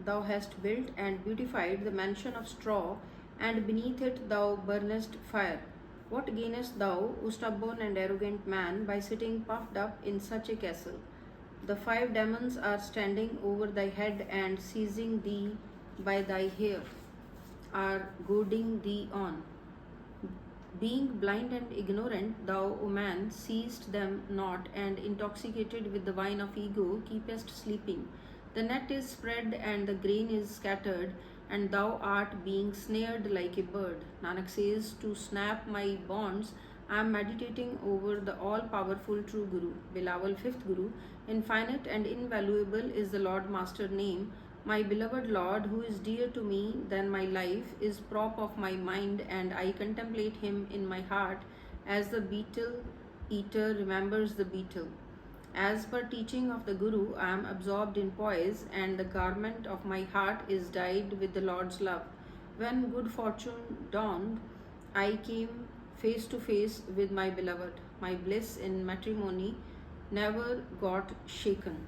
thou hast built and beautified the mansion of straw, and beneath it thou burnest fire. What gainest thou, O stubborn and arrogant man, by sitting puffed up in such a castle? The 5 demons are standing over thy head and seizing thee by thy hair, are goading thee on. Being blind and ignorant, thou, O man, seest them not, and intoxicated with the wine of ego, keepest sleeping. The net is spread and the grain is scattered, and thou art being snared like a bird. Nanak says, to snap my bonds, I am meditating over the all-powerful true Guru. Beloved fifth Guru, infinite and invaluable is the Lord Master name. My beloved Lord, who is dear to me than my life, is prop of my mind, and I contemplate him in my heart as the beetle eater remembers the beetle. As per teaching of the Guru, I am absorbed in poise, and the garment of my heart is dyed with the Lord's love. When good fortune dawned, I came face to face with my beloved. My bliss in matrimony never got shaken.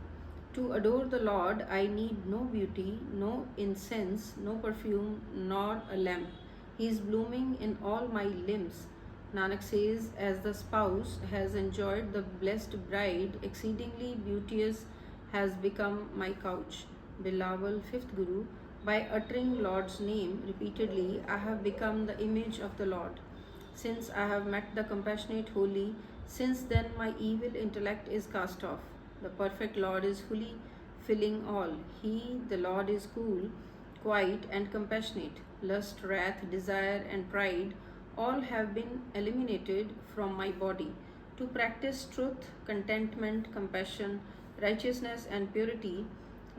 To adore the Lord, I need no beauty, no incense, no perfume, nor a lamp. He is blooming in all my limbs. Nanak says, as the spouse has enjoyed the blessed bride, exceedingly beauteous has become my couch. Beloved fifth Guru, by uttering Lord's name repeatedly, I have become the image of the Lord. Since I have met the compassionate holy, since then my evil intellect is cast off. The perfect Lord is fully filling all. He, the Lord, is cool, quiet, and compassionate. Lust, wrath, desire, and pride all have been eliminated from my body. To practice truth, contentment, compassion, righteousness, and purity,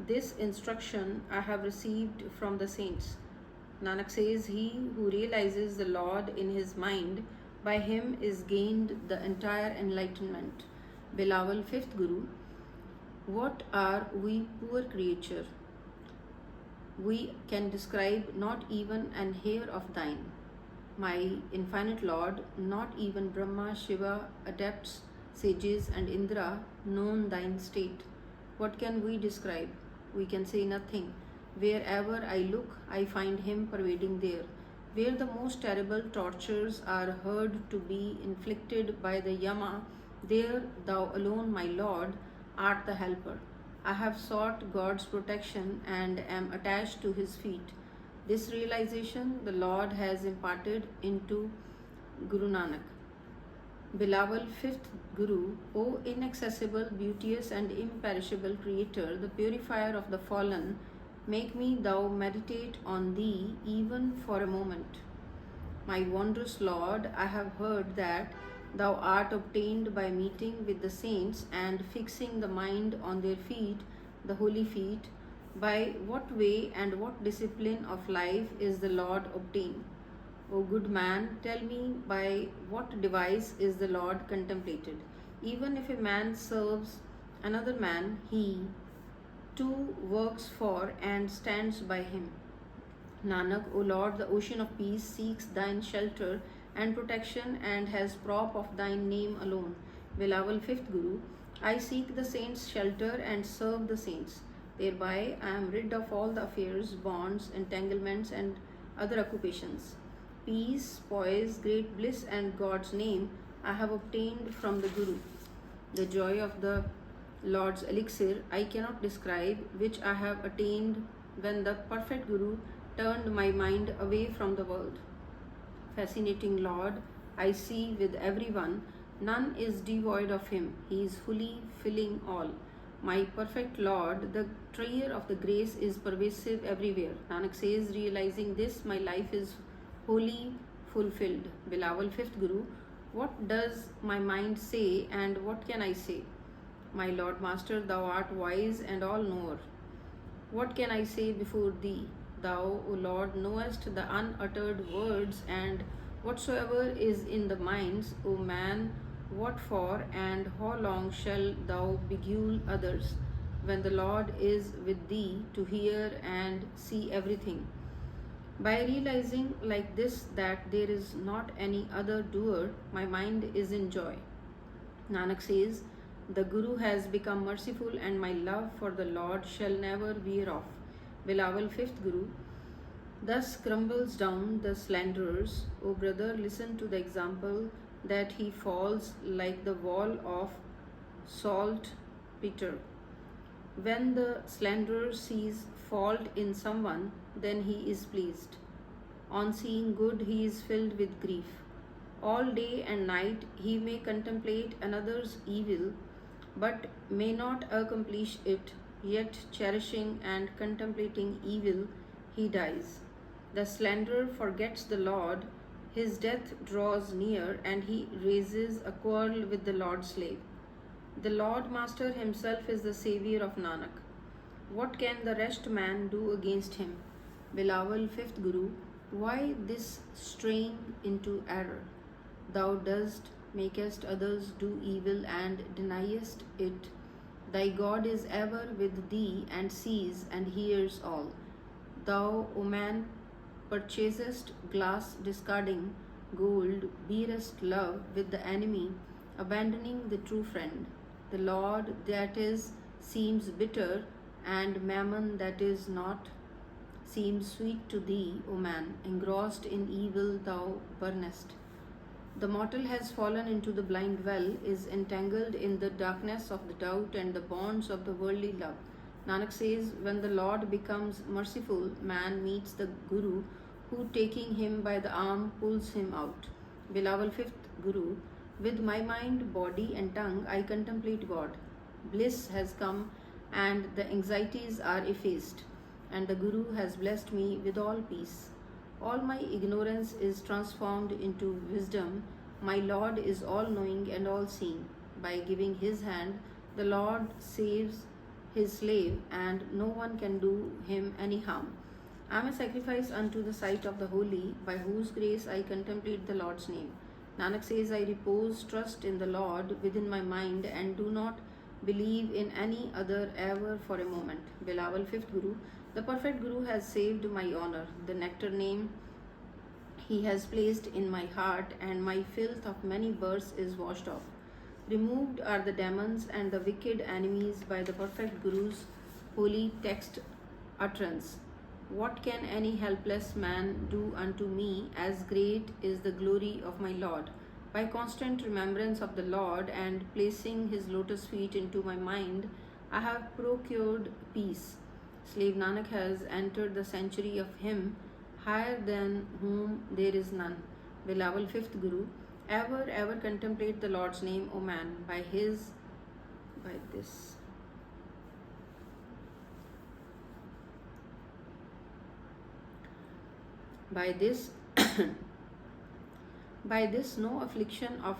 this instruction I have received from the saints. Nanak says, he who realizes the Lord in his mind, by him is gained the entire enlightenment. Beloved fifth Guru, what are we poor creature? We can describe not even an hair of thine. My infinite Lord, not even Brahma, Shiva, adepts, sages, and Indra known thine state. What can we describe? We can say nothing. Wherever I look, I find him pervading there. Where the most terrible tortures are heard to be inflicted by the Yama, there thou alone, my Lord, art the helper. I have sought God's protection and am attached to his feet. This realization the Lord has imparted into Guru Nanak. Beloved fifth Guru, O inaccessible, beauteous, and imperishable Creator, the purifier of the fallen, make me thou meditate on thee even for a moment. My wondrous Lord, I have heard that thou art obtained by meeting with the saints and fixing the mind on their feet, the holy feet. By what way and what discipline of life is the Lord obtained? O good man, tell me by what device is the Lord contemplated? Even if a man serves another man, he too works for and stands by him. Nanak, O Lord, the ocean of peace seeks thine shelter and protection and has prop of thine name alone. Beloved fifth Guru, I seek the saints' shelter and serve the saints. Thereby I am rid of all the affairs, bonds, entanglements, and other occupations. Peace, poise, great bliss, and God's name I have obtained from the Guru. The joy of the Lord's elixir I cannot describe, which I have attained when the perfect Guru turned my mind away from the world. Fascinating Lord, I see with everyone, none is devoid of him. He is fully filling all. My perfect Lord, the treasure of the grace, is pervasive everywhere. Nanak says, realizing this, my life is wholly fulfilled. Beloved fifth Guru, what does my mind say and what can I say? My Lord Master, thou art wise and all-knower. What can I say before thee? Thou, O Lord, knowest the unuttered words, and whatsoever is in the minds. O man, what for and how long shall thou beguile others, when the Lord is with thee to hear and see everything? By realizing like this that there is not any other doer, my mind is in joy. Nanak says, the Guru has become merciful, and my love for the Lord shall never wear off. Bilawal, fifth Guru. Thus crumbles down the slanderers. O brother, listen to the example that he falls like the wall of saltpeter. When the slanderer sees fault in someone, then he is pleased. On seeing good, he is filled with grief. All day and night he may contemplate another's evil, but may not accomplish it, yet cherishing and contemplating evil, he dies. The slanderer forgets the Lord, his death draws near, and he raises a quarrel with the Lord's slave. The Lord Master himself is the Saviour of Nanak. What can the rest man do against him? Bilawal, fifth Guru. Why this straying into error? Thou makest others do evil and deniest it. Thy God is ever with thee and sees and hears all. Thou, O man, purchasest glass discarding gold, bearest love with the enemy, abandoning the true friend. The Lord that is seems bitter, and mammon that is not seems sweet to thee, O man. Engrossed in evil thou burnest. The mortal has fallen into the blind well, is entangled in the darkness of the doubt and the bonds of the worldly love. Nanak says, when the Lord becomes merciful, man meets the Guru, who taking him by the arm pulls him out. Bilawal, fifth Guru. With my mind, body and tongue I contemplate God. Bliss has come and the anxieties are effaced, and the Guru has blessed me with all peace. All my ignorance is transformed into wisdom. My Lord is all-knowing and all-seeing. By giving his hand, the Lord saves his slave, and no one can do him any harm. I am a sacrifice unto the sight of the holy, by whose grace I contemplate the Lord's name. Nanak says, I repose trust in the Lord within my mind and do not believe in any other ever for a moment. Bilawal, fifth Guru. The perfect Guru has saved my honor. The nectar name he has placed in my heart, and my filth of many births is washed off. Removed are the demons and the wicked enemies by the perfect Guru's holy text utterance. What can any helpless man do unto me? As great is the glory of my Lord. By constant remembrance of the Lord and placing his lotus feet into my mind, I have procured peace. Slave Nanak has entered the sanctuary of him higher than whom there is none. Bilawal, fifth Guru. Ever contemplate the Lord's name, O man. By this by this no affliction of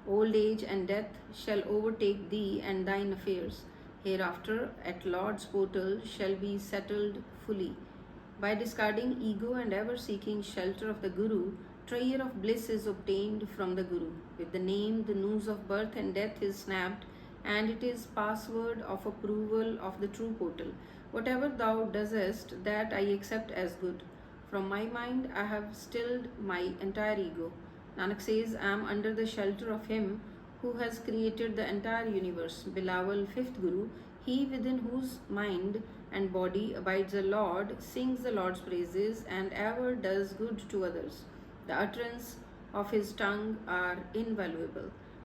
old age and death shall overtake thee and thine affairs. Hereafter at Lord's portal shall be settled fully. By discarding ego and ever seeking shelter of the Guru, treasure of bliss is obtained from the Guru. With the name, the noose of birth and death is snapped, and it is password of approval of the true portal. Whatever thou doest, that I accept as good. From my mind I have stilled my entire ego. Nanak says, I am under the shelter of him who has created the entire universe. Bilawal, fifth Guru. He within whose mind and body abides the Lord, sings the Lord's praises, and ever does good to others. The utterance of his tongue are invaluable.